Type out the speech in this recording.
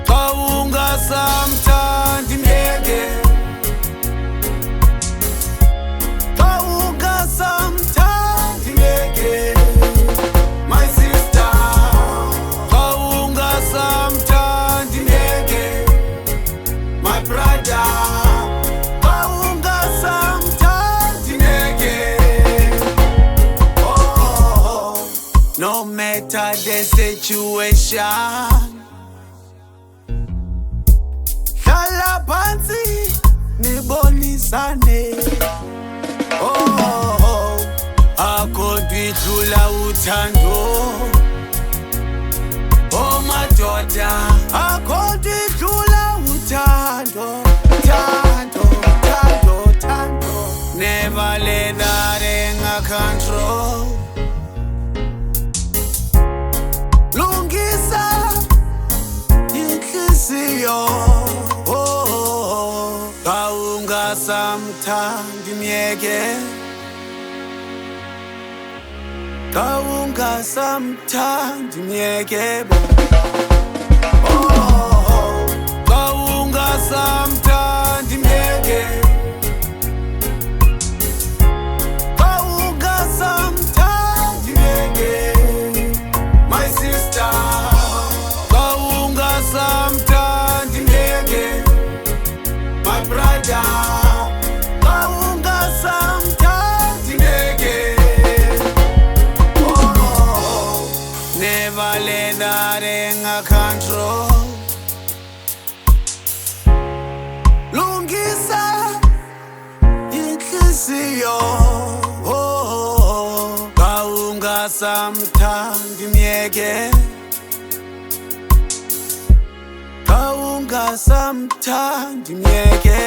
Xaungasamthandi myeke. Xaungasamthandi myeke. My sister. Xaungasamthandi myeke. My brother. Xaungasamthandi myeke. Oh, no matter the situation, hlala phansi nibonisane. Oh, akho nto idlula uthando. Oh madoda, akho nto idlula uthando. Thando, thando, thando. Never let that anger control. Lungisa inhliziyo. Xaungasamthandi myeke. Xaungasamthandi myeke. Oh, Xaungasamthandi myeke. Xaungasamthandi myeke. My sister. Xaungasamthandi myeke. My brother. Xaungasamthandi myeke. Oh, never let that anger control. Lungisa inhliziyo. Oh, Xaungasamthandi myeke. Xaungasamthandi myeke.